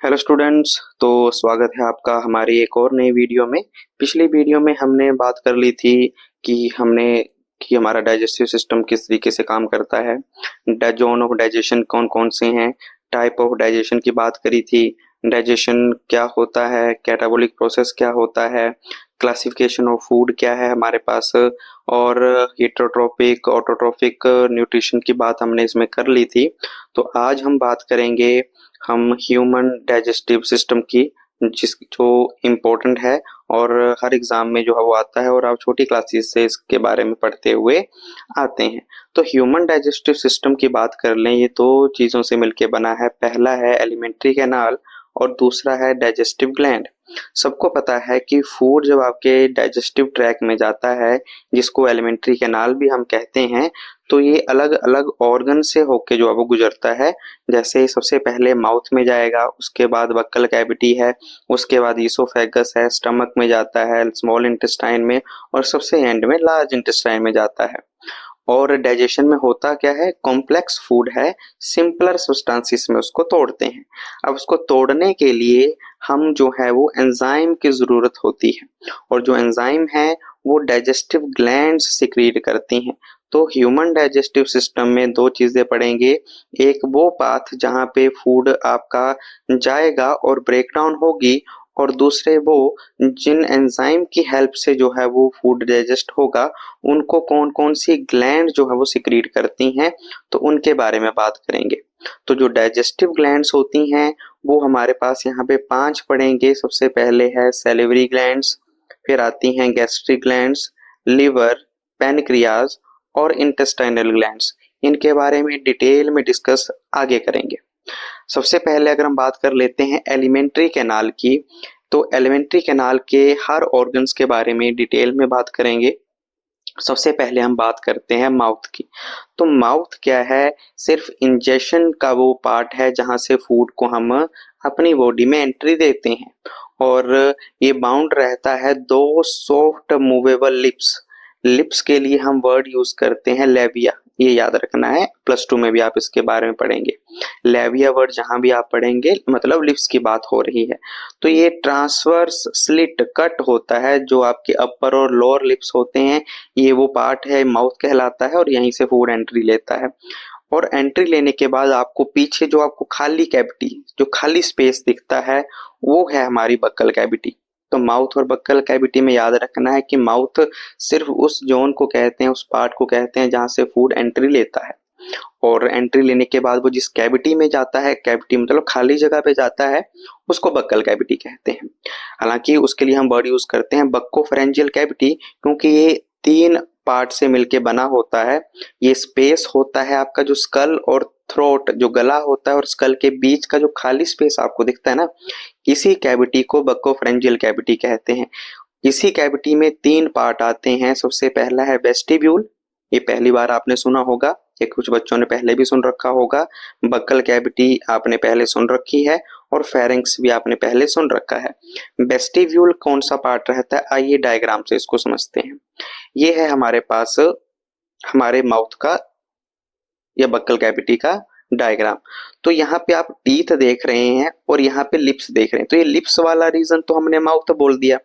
Hello students. तो स्वागत है आपका हमारी एक और नई वीडियो में। पिछली वीडियो में हमने बात कर ली थी कि हमारा डाइजेस्टिव सिस्टम किस तरीके से काम करता है, जोन ऑफ डाइजेशन कौन कौन से हैं, टाइप ऑफ डाइजेशन की बात करी थी, डाइजेशन क्या होता है, कैटाबॉलिक प्रोसेस क्या होता है, क्लासिफिकेशन ऑफ फूड क्या है हमारे पास, और हेटरोट्रोपिक ऑटोट्रोफिक न्यूट्रिशन की बात हमने इसमें कर ली थी। तो आज हम बात करेंगे हम ह्यूमन डाइजेस्टिव सिस्टम की, जिस जो इम्पोर्टेंट है और हर एग्जाम में जो है वो आता है और आप छोटी क्लासेस से इसके बारे में पढ़ते हुए आते हैं। तो ह्यूमन डाइजेस्टिव सिस्टम की बात कर लें, ये दो चीजों से मिलकर बना है। पहला है एलिमेंट्री कैनाल और दूसरा है डाइजेस्टिव ग्लैंड। सबको पता है कि फूड जब आपके डाइजेस्टिव ट्रैक में जाता है, जिसको एलिमेंट्री कैनाल भी हम कहते हैं, तो ये अलग अलग ऑर्गन से होके जो है वो गुजरता है। जैसे सबसे पहले माउथ में जाएगा, उसके बाद बक्कल कैविटी है, उसके बाद ईसोफेगस है, स्टमक में जाता है, स्मॉल इंटेस्टाइन में, और सबसे एंड में लार्ज इंटेस्टाइन में जाता है। और डाइजेशन में होता क्या है, कॉम्प्लेक्स फूड है, सिंपलर सब्सटेंसेस में उसको तोड़ते हैं। अब उसको तोड़ने के लिए हम जो है वो एंजाइम की जरूरत होती है, और जो एंजाइम है वो डाइजेस्टिव ग्लैंड्स सिक्रीट करती हैं। तो ह्यूमन डाइजेस्टिव सिस्टम में दो चीजें पड़ेंगे, एक वो पाथ जहाँ पे फूड आपका जाएगा और ब्रेक डाउन होगी, और दूसरे वो जिन एंजाइम की हेल्प से जो है वो फूड डाइजेस्ट होगा, उनको कौन कौन सी ग्लैंड जो है वो सिक्रीट करती हैं, तो उनके बारे में बात करेंगे। तो जो डाइजेस्टिव ग्लैंड्स होती हैं वो हमारे पास यहाँ पे 5 पड़ेंगे। सबसे पहले है सैलिवरी ग्लैंड्स, फिर आती हैं गैस्ट्रिक ग्लैंड्स, लिवर, पैनक्रियाज और इंटेस्टाइनल ग्लैंड्स। इनके बारे में डिटेल में डिस्कस आगे करेंगे। सबसे पहले अगर हम बात कर लेते हैं एलिमेंट्री कैनाल की, तो एलिमेंट्री कैनाल के हर ऑर्गन्स के बारे में डिटेल में बात करेंगे। सबसे पहले हम बात करते हैं माउथ की। तो माउथ क्या है, सिर्फ इंजेशन का वो पार्ट है जहां से फूड को हम अपनी बॉडी में एंट्री देते हैं, और ये बाउंड रहता है दो सॉफ्ट मूवेबल लिप्स। लिप्स के लिए हम वर्ड यूज करते हैं लेविया, ये याद रखना है, +2 में भी आप इसके बारे में पढ़ेंगे। लेविया वर्ड जहां भी आप पढ़ेंगे मतलब लिप्स की बात हो रही है। तो ये ट्रांसवर्स स्लिट कट होता है, जो आपके अपर और लोअर लिप्स होते हैं, ये वो पार्ट है, माउथ कहलाता है, और यहीं से फूड एंट्री लेता है। और एंट्री लेने के बाद आपको पीछे जो आपको खाली कैविटी, जो खाली स्पेस दिखता है, वो है हमारी बक्कल कैविटी। तो माउथ और बक्कल कैविटी में याद रखना है कि माउथ सिर्फ उस जोन को कहते हैं, उस पार्ट को कहते हैं जहां से फूड एंट्री लेता है, और एंट्री लेने के बाद वो जिस कैविटी में जाता है, कैविटी मतलब खाली जगह पे जाता है, उसको बक्कल कैविटी कहते हैं। हालांकि उसके लिए हम वर्ड यूज करते हैं बक्कोफेरेंजियल कैविटी, क्योंकि ये 3 पार्ट से मिलके बना होता है। ये स्पेस होता है आपका जो स्कल और थ्रोट, जो गला होता है और स्कल के बीच का जो खाली स्पेस आपको दिखता है ना, इसी कैविटी को बक्कोफेरेंजियल कैविटी कहते हैं। इसी कैविटी में 3 पार्ट आते हैं। सबसे पहला है वेस्टिब्यूल, ये पहली बार आपने सुना होगा, ये कुछ बच्चों ने पहले भी सुन रखा होगा। बक्कल कैविटी आपने पहले सुन रखी है, और फेरिंक्स भी आपने पहले सुन रखा है। वेस्टिब्यूल कौन सा पार्ट रहता है, आइए डायग्राम से इसको समझते हैं। ये है हमारे पास हमारे माउथ का या बक्कल कैविटी का डायग्राम। तो यहाँ पे आप टीथ देख रहे हैं और यहाँ पे लिप्स देख रहे हैं। तो ये लिप्स वाला रीजन तो हमने माउथ बोल दिया।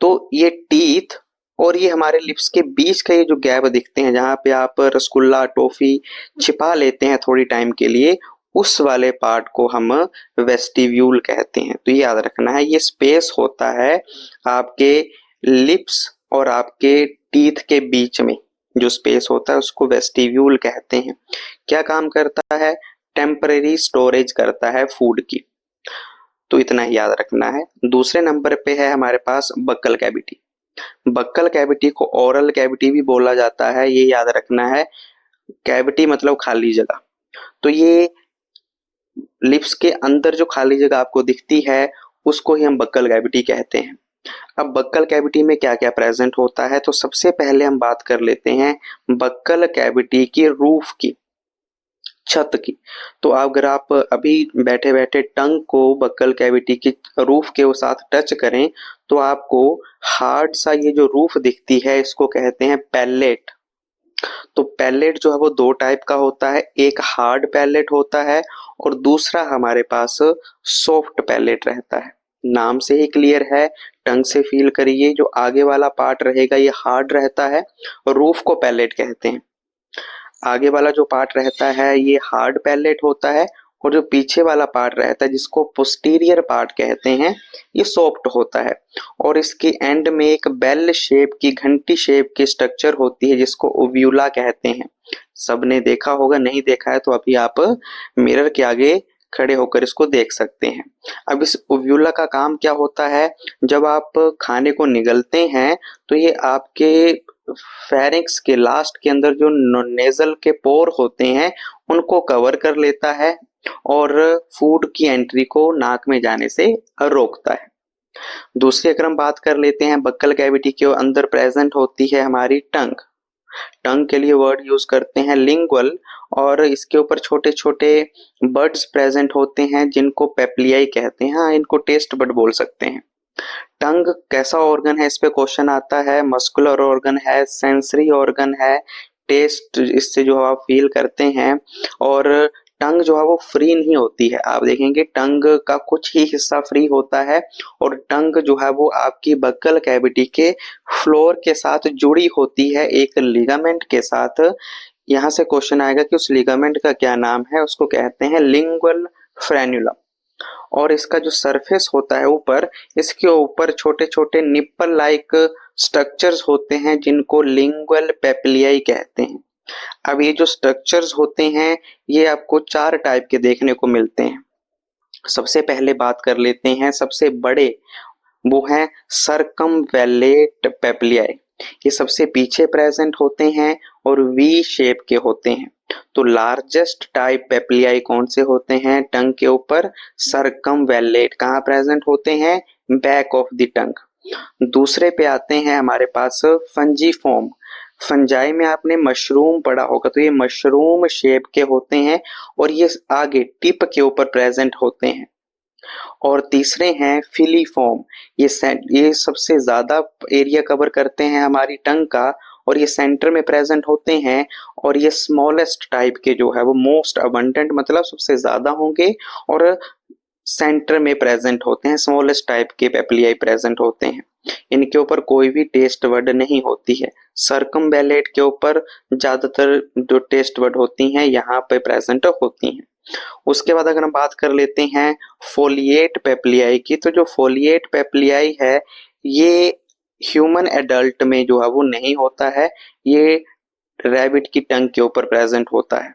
तो ये टीथ और ये हमारे लिप्स के बीच का ये जो गैप दिखते हैं, जहां पे आप रसगुल्ला टॉफी छिपा लेते हैं थोड़ी टाइम के लिए, उस वाले पार्ट को हम वेस्टिब्यूल कहते हैं। तो ये याद रखना है, ये स्पेस होता है आपके लिप्स और आपके टीथ के बीच में, जो स्पेस होता है उसको वेस्टिब्यूल कहते हैं। क्या काम करता है, टेम्परेरी स्टोरेज करता है फूड की। तो इतना ही याद रखना है। दूसरे नंबर पे है हमारे पास बक्कल कैविटी। बक्कल कैविटी को ओरल कैविटी भी बोला जाता है, ये याद रखना है। कैविटी मतलब खाली जगह। तो ये लिप्स के अंदर जो खाली जगह आपको दिखती है, उसको ही हम बक्कल कैविटी कहते हैं। अब बक्कल कैविटी में क्या क्या प्रेजेंट होता है, तो सबसे पहले हम बात कर लेते हैं बक्कल कैविटी की रूफ की, छत की। तो अगर आप अभी बैठे बैठे टंग को बक्कल कैविटी की रूफ के साथ टच करें, तो आपको हार्ड सा ये जो रूफ दिखती है, इसको कहते हैं पैलेट। तो पैलेट जो है वो दो टाइप का होता है, एक हार्ड पैलेट होता है और दूसरा हमारे पास सॉफ्ट पैलेट रहता है। नाम से ही क्लियर है, टंग से फील करिए, जो आगे वाला पार्ट रहेगा ये हार्ड रहता है और रूफ को पैलेट कहते हैं। आगे वाला जो पार्ट रहता है ये हार्ड पैलेट होता है और जो पीछे वाला पार्ट रहता है जिसको पोस्टीरियर पार्ट कहते हैं ये सॉफ्ट होता है। और इसके एंड में एक बेल शेप की, घंटी शेप की स्ट्रक्चर होती है जिसको ओव्यूला कहते हैं। सबने देखा होगा, नहीं देखा है तो अभी आप मिरर के आगे खड़े होकर इसको देख सकते हैं। अब इस ओव्यूला का काम क्या होता है, जब आप खाने को निगलते हैं तो ये आपके फेरिंक्स के लास्ट के अंदर जो नेजल के पोर होते हैं उनको कवर कर लेता है और फूड की एंट्री को नाक में जाने से रोकता है। दूसरी अगर हम बात कर लेते हैं, बक्कल कैविटी के अंदर प्रेजेंट होती है हमारी टंग। टंग के लिए वर्ड यूज करते हैं लिंगुअल, और इसके ऊपर छोटे छोटे बड्स प्रेजेंट होते हैं जिनको पेप्लियाई कहते हैं। हाँ, इनको टेस्ट बड बोल सकते हैं। टंग कैसा ऑर्गन है, इस पे क्वेश्चन आता है। मस्कुलर ऑर्गन है, सेंसरी ऑर्गन है, टेस्ट इससे जो आप फील करते हैं। और टंग जो है वो फ्री नहीं होती है, आप देखेंगे टंग का कुछ ही हिस्सा फ्री होता है और टंग जो है वो आपकी बक्कल कैविटी के फ्लोर के साथ जुड़ी होती है एक लिगामेंट के साथ। यहाँ से क्वेश्चन आएगा कि उस लिगामेंट का क्या नाम है, उसको कहते हैं लिंगुअल फ्रेन्यूलम। और इसका जो सरफेस होता है ऊपर, इसके ऊपर छोटे छोटे निप्पल लाइक स्ट्रक्चर्स होते हैं जिनको लिंगुअल पेप्लियाई कहते हैं। अब ये जो स्ट्रक्चर्स होते हैं ये आपको चार टाइप के देखने को मिलते हैं। सबसे पहले बात कर लेते हैं सबसे बड़े, वो है सर्कमवेलेट पेप्लियाई। ये सबसे पीछे प्रेजेंट होते हैं और वी शेप के होते हैं। तो लार्जेस्ट टाइप पेप्लियाई कौन से होते हैं, टंग के ऊपर सर्कमवेलेट। कहाँ प्रेजेंट होते हैं, बैक ऑफ द टंग। दूसरे पे आते हैं हमारे पास फंजीफॉर्म। फंजाई में आपने मशरूम पढ़ा होगा, तो ये मशरूम शेप के होते हैं और ये आगे टिप के ऊपर प्रेजेंट होते हैं। और तीसरे हैं फिलीफॉर्म। ये सबसे ज्यादा एरिया कवर करते हैं हमारी टंग का और ये सेंटर में प्रेजेंट होते हैं। और ये स्मॉलेस्ट टाइप के जो है वो मोस्ट अबंडेंट, मतलब सबसे ज्यादा होंगे और सेंटर में प्रेजेंट होते हैं। स्मॉलेस्ट टाइप के पेप्लियाई प्रेजेंट होते हैं। इनके ऊपर कोई भी टेस्ट वर्ड नहीं होती है। सर्कमवेलेट के ऊपर ज्यादातर जो टेस्ट वर्ड होती हैं यहाँ पे प्रेजेंट होती हैं। उसके बाद अगर हम बात कर लेते हैं फोलिएट पेप्लियाई की, तो जो फोलिएट पेप्लियाई है ये ह्यूमन एडल्ट में जो है वो नहीं होता है, ये रैबिट की टंग के ऊपर प्रेजेंट होता है।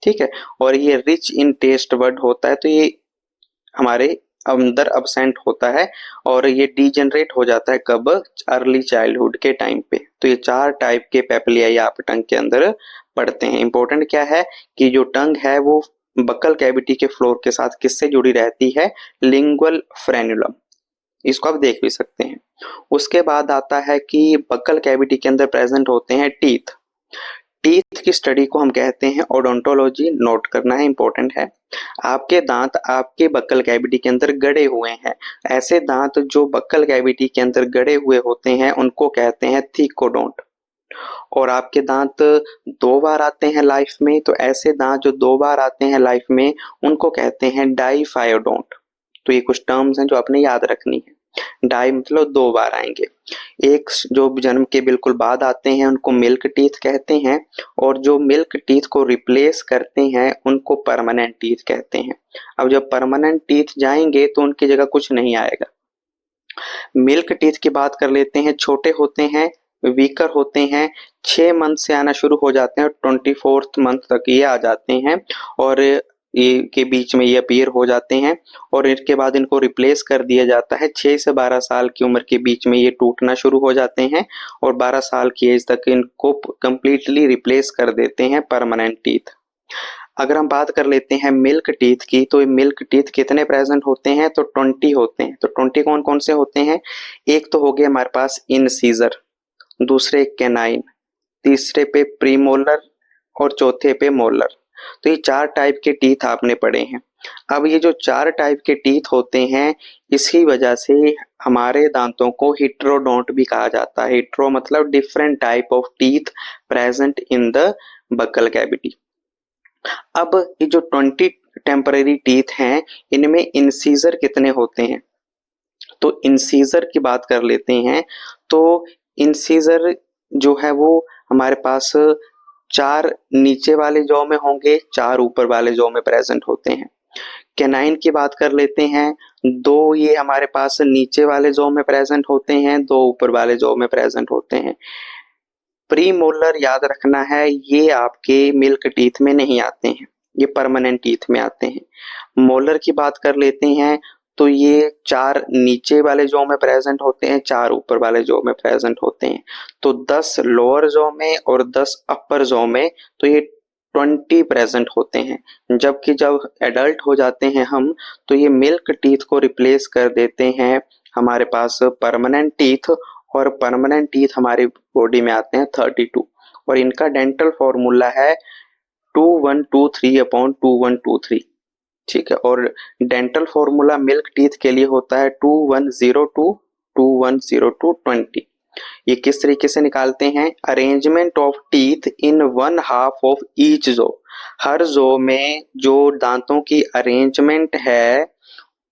ठीक है, और ये रिच इन टेस्ट वर्ड होता है, तो ये हमारे अंदर अब्सेंट होता है और ये डीजनरेट हो जाता है कब, अर्ली चाइल्डहुड के टाइम पे। तो ये चार टाइप के पेप्लियाई आप टंग के अंदर पढ़ते हैं। इंपॉर्टेंट क्या है कि जो टंग है वो बक्कल कैविटी के फ्लोर के साथ किससे जुड़ी रहती है, लिंगुअल फ्रेन्यूलम। इसको आप देख भी सकते हैं। उसके बाद आता है कि बक्कल कैविटी के अंदर प्रेजेंट होते हैं टीथ। टीथ की स्टडी को हम कहते हैं ओडोंटोलॉजी। नोट करना है, इंपॉर्टेंट है। आपके दांत आपके बक्कल कैविटी के अंदर गड़े हुए हैं। ऐसे दांत जो बक्कल कैविटी के अंदर गड़े हुए होते हैं उनको कहते हैं थीकोडोंट। और आपके दांत दो बार आते हैं लाइफ में, तो ऐसे दांत जो दो बार आते हैं लाइफ में उनको कहते हैं डाइफायोडोंट। तो ये कुछ टर्म्स हैं जो आपने याद रखनी है। डाई मतलब दो बार आएंगे। एक जो जन्म के बिल्कुल बाद आते हैं उनको मिल्क टीथ कहते हैं और जो मिल्क टीथ को रिप्लेस करते हैं उनको परमानेंट टीथ कहते हैं। अब जब परमानेंट टीथ जाएंगे तो उनकी जगह कुछ नहीं आएगा। मिल्क टीथ की बात कर लेते हैं, छोटे होते हैं, वीकर होते हैं, 6 मंथ से आना शुरू हो जाते हैं और 24th मंथ तक ये आ जाते हैं और ये के बीच में ये अपीयर हो जाते हैं और इसके बाद इनको रिप्लेस कर दिया जाता है। 6 से 12 साल की उम्र के बीच में ये टूटना शुरू हो जाते हैं और 12 साल की एज तक इनको कंप्लीटली रिप्लेस कर देते हैं परमानेंट टीथ। अगर हम बात कर लेते हैं मिल्क टीथ की, तो मिल्क टीथ कितने प्रेजेंट होते हैं, तो 20 होते हैं। तो 20 कौन कौन से होते हैं, एक तो हो गया हमारे पास इनसीजर, दूसरे कैनाइन, तीसरे पे प्रीमोलर और चौथे पे मोलर। तो ये 4 टाइप के टीथ आपने पढ़े हैं। अब ये जो 4 टाइप के टीथ होते हैं, इसी वजह से हमारे दांतों को हेटेरोडोंट भी कहा जाता है। हेटेरो मतलब different type of teeth present in the buccal cavity. अब ये जो 20 टेम्पररी टीथ हैं, इनमें इंसीजर कितने होते हैं? तो इंसीजर की बात कर लेते हैं। तो इंसीजर जो है वो हमारे पास 4 नीचे वाले जॉ में होंगे, 4 ऊपर वाले जॉ में प्रेजेंट होते हैं। कैनाइन की बात कर लेते हैं, 2 ये हमारे पास नीचे वाले जॉ में प्रेजेंट होते हैं, 2 ऊपर वाले जॉ में प्रेजेंट होते हैं। प्री मोलर याद रखना है, ये आपके मिल्क टीथ में नहीं आते हैं, ये परमानेंट टीथ में आते हैं। मोलर की बात कर लेते हैं, तो ये 4 नीचे वाले जॉ में प्रेजेंट होते हैं, 4 ऊपर वाले जॉ में प्रेजेंट होते हैं। तो 10 लोअर जॉ में और 10 अपर जॉ में, तो ये 20 प्रेजेंट होते हैं। जबकि जब एडल्ट हो जाते हैं हम, तो ये मिल्क टीथ को रिप्लेस कर देते हैं हमारे पास परमानेंट टीथ, और परमानेंट टीथ हमारी बॉडी में आते हैं 32, और इनका डेंटल फॉर्मूला है 2123/2123। ठीक है, और डेंटल फॉर्मूला मिल्क टीथ के लिए होता है 2102/210220। ये किस तरीके से निकालते हैं? Arrangement of teeth in 1/2 of each जो। हर जो में जो दांतों की अरेंजमेंट है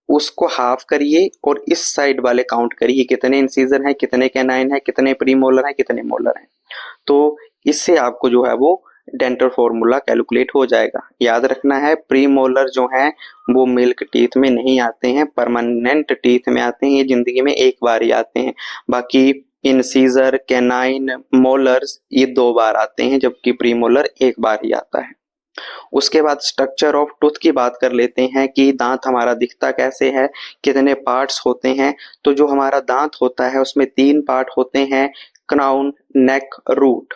उसको हाफ करिए और इस साइड वाले काउंट करिए, कितने इंसीजर हैं, कितने कैनाइन है, कितने प्रीमोलर हैं, कितने मोलर हैं। तो इससे आपको जो है वो डेंटल फॉर्मूला कैलकुलेट हो जाएगा। याद रखना है, प्रीमोलर जो हैं वो मिल्क टीथ में नहीं आते हैं, परमानेंट टीथ में आते हैं, ये जिंदगी में एक बार ही आते हैं। बाकी इंसीजर, कैनाइन, मोलर्स ये 2 बार आते हैं, जबकि प्रीमोलर एक बार ही आता है। उसके बाद स्ट्रक्चर ऑफ टूथ की बात कर लेते हैं कि दांत हमारा दिखता कैसे है, कितने पार्ट्स होते हैं। तो जो हमारा दांत होता है उसमें 3 पार्ट होते हैं, क्राउन, नेक, रूट।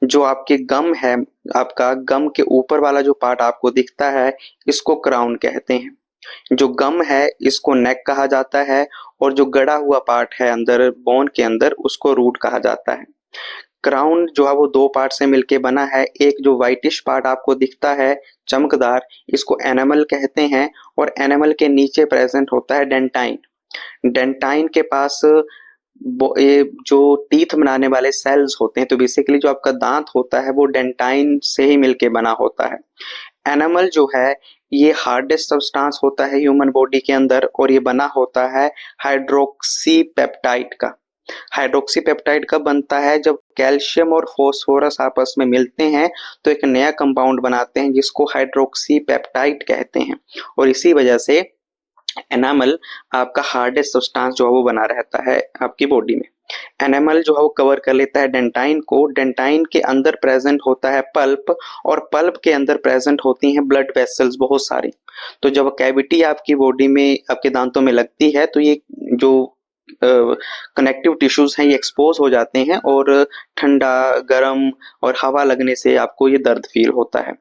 जो आपके गम है, आपका गम के ऊपर वाला जो पार्ट आपको दिखता है, इसको क्राउन कहते हैं। जो गम है इसको नेक कहा जाता है, और जो गड़ा हुआ पार्ट है अंदर बोन के अंदर, उसको रूट कहा जाता है। क्राउन जो है वो 2 पार्ट से मिलके बना है। एक जो व्हाइटिश पार्ट आपको दिखता है चमकदार, इसको एनामल कहते हैं, और एनामल के नीचे प्रेजेंट होता है डेंटाइन। डेंटाइन के पास ये जो टीथ बनाने वाले सेल्स होते हैं, तो बेसिकली जो आपका दांत होता है वो डेंटाइन से ही मिलके बना होता है। एनामल जो है ये हार्डेस्ट सब्सटेंस होता है ह्यूमन बॉडी के अंदर, और ये बना होता है हाइड्रोक्सी पेप्टाइड का। हाइड्रोक्सी पेप्टाइड कब बनता है? जब कैल्शियम और फास्फोरस आपस में मिलते हैं तो एक नया कंपाउंड बनाते हैं जिसको हाइड्रोक्सी पेप्टाइड कहते हैं, और इसी वजह से एनामल आपका हार्डेस्ट सब्सटेंस जो है वो बना रहता है आपकी बॉडी में। एनामल जो है वो कवर कर लेता है डेंटाइन को। डेंटाइन के अंदर प्रेजेंट होता है पल्प, और पल्प के अंदर प्रेजेंट होती हैं ब्लड वेसल्स बहुत सारी। तो जब कैविटी आपकी बॉडी में, आपके दांतों में लगती है, तो ये जो कनेक्टिव टिश्यूज हैं ये एक्सपोज हो जाते हैं, और ठंडा, गर्म और हवा लगने से आपको ये दर्द फील होता है।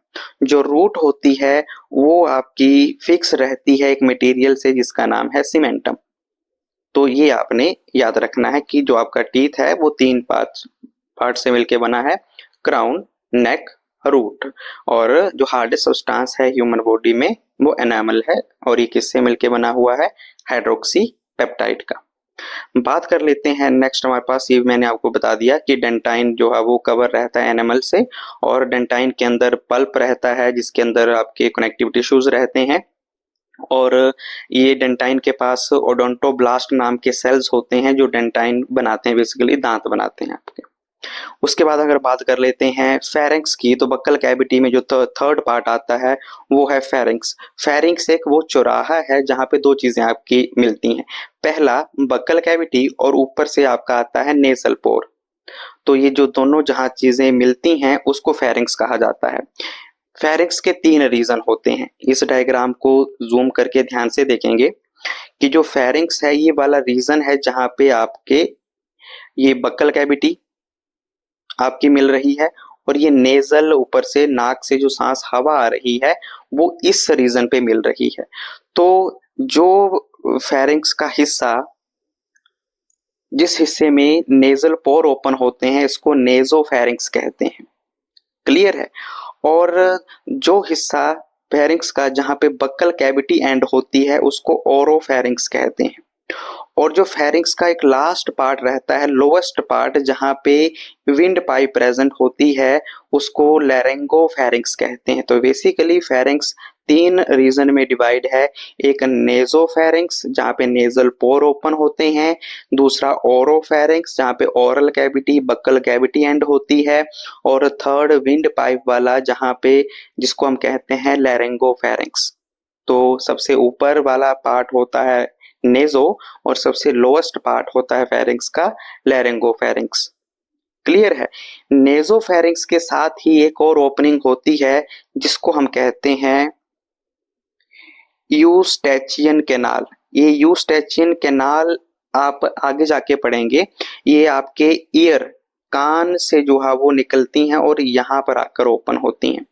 जो रूट होती है वो आपकी फिक्स रहती है एक मटेरियल से जिसका नाम है सीमेंटम। तो ये आपने याद रखना है कि जो आपका टीथ है वो 3 पार्ट से मिलके बना है, क्राउन, नेक, रूट। और जो हार्डेस्ट सब्सटेंस है ह्यूमन बॉडी में वो एनामल है, और ये किससे मिलके बना हुआ है? हाइड्रोक्सी पेप्टाइड का। बात कर लेते हैं नेक्स्ट हमारे पास, ये मैंने आपको बता दिया कि डेंटाइन जो है वो कवर रहता है एनिमल से, और डेंटाइन के अंदर पल्प रहता है जिसके अंदर आपके कनेक्टिव टिश्यूज रहते हैं, और ये डेंटाइन के पास ओडोंटोब्लास्ट नाम के सेल्स होते हैं जो डेंटाइन बनाते हैं, बेसिकली दांत बनाते हैं आपके। उसके बाद अगर बात कर लेते हैं फेरिंक्स की, तो बक्कल कैविटी में जो थर्ड पार्ट आता है वो है फेरिंक्स। फेरिंक्स एक वो चौराहा है जहाँ पे 2 चीजें आपकी मिलती हैं। पहला बक्कल कैविटी, और ऊपर से आपका आता है नेसल पोर। तो ये जो दोनों जहाँ चीजें मिलती हैं उसको फेरिंक्स कहा जाता है। फेरिंक्स के 3 रीजन होते हैं। इस डायग्राम को जूम करके ध्यान से देखेंगे कि जो फेरिंक्स है ये वाला रीजन है जहाँ पे आपके ये बक्कल कैविटी आपकी मिल रही है, और ये नेजल, ऊपर से नाक से जो सांस हवा आ रही है वो इस रीजन पे मिल रही है। तो जो फेरिंक्स का हिस्सा, जिस हिस्से में नेजल पोर ओपन होते हैं, इसको नेजोफेरिंक्स कहते हैं। क्लियर है? और जो हिस्सा फेरिंक्स का जहाँ पे बक्कल कैविटी एंड होती है उसको ओरोफेरिंक्स कहते हैं। और जो फेरिंक्स का एक लास्ट पार्ट रहता है, लोएस्ट पार्ट, जहाँ पे विंड पाइप प्रेजेंट होती है, उसको लैरिंगोफेरिंक्स कहते हैं। तो बेसिकली फेरिंक्स 3 रीजन में डिवाइड है। एक नेजोफेरिंक्स जहाँ पे नेजल पोर ओपन होते हैं, दूसरा ओरोफेरिंक्स जहाँ पे oral cavity buccal cavity and होती है, और थर्ड विंड पाइप वाला जहाँ पे जिसको हम कहते हैं लैरिंगोफेरिंक्स। तो सबसे ऊपर वाला पार्ट होता है नेजो और सबसे लोएस्ट पार्ट होता है फेरिंक्स का लैरिंगोफेरिंक्स। क्लियर है? नेजोफेरिंक्स के साथ ही एक और ओपनिंग होती है जिसको हम कहते हैं यूस्टेचियन कैनाल। ये यूस्टेचियन कैनाल आप आगे जाके पढ़ेंगे। ये आपके ईयर कान से जो है वो निकलती हैं और यहाँ पर आकर ओपन होती हैं।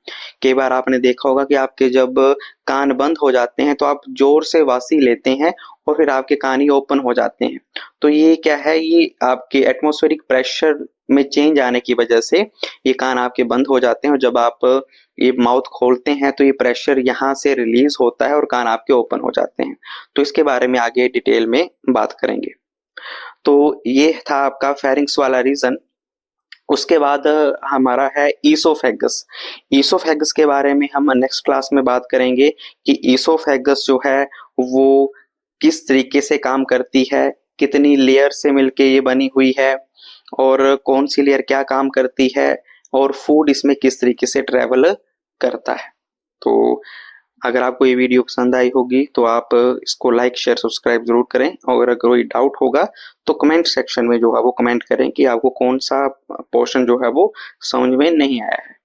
कई बार आपने देखा होगा कि आपके जब कान बंद हो जाते हैं तो आप जोर से वासी लेते हैं और फिर आपके कान ही ओपन हो जाते हैं। तो ये क्या है, ये आपके एटमॉस्फेरिक प्रेशर में चेंज आने की वजह से ये कान आपके बंद हो जाते हैं, और जब आप ये माउथ खोलते हैं तो ये प्रेशर यहाँ से रिलीज होता है और कान आपके ओपन हो जाते हैं। तो इसके बारे में आगे डिटेल में बात करेंगे। तो ये था आपका फेरिंक्स वाला रीजन। उसके बाद हमारा है ईसोफेगस। ईसोफेगस के बारे में हम नेक्स्ट क्लास में बात करेंगे कि ईसोफेगस जो है वो किस तरीके से काम करती है, कितनी लेयर से मिलके ये बनी हुई है, और कौन सी लेयर क्या काम करती है, और फूड इसमें किस तरीके से ट्रेवल करता है। तो अगर आपको ये वीडियो पसंद आई होगी तो आप इसको लाइक शेयर सब्सक्राइब जरूर करें, और अगर कोई डाउट होगा तो कमेंट सेक्शन में जो है वो कमेंट करें कि आपको कौन सा पोर्शन जो है वो समझ में नहीं आया है।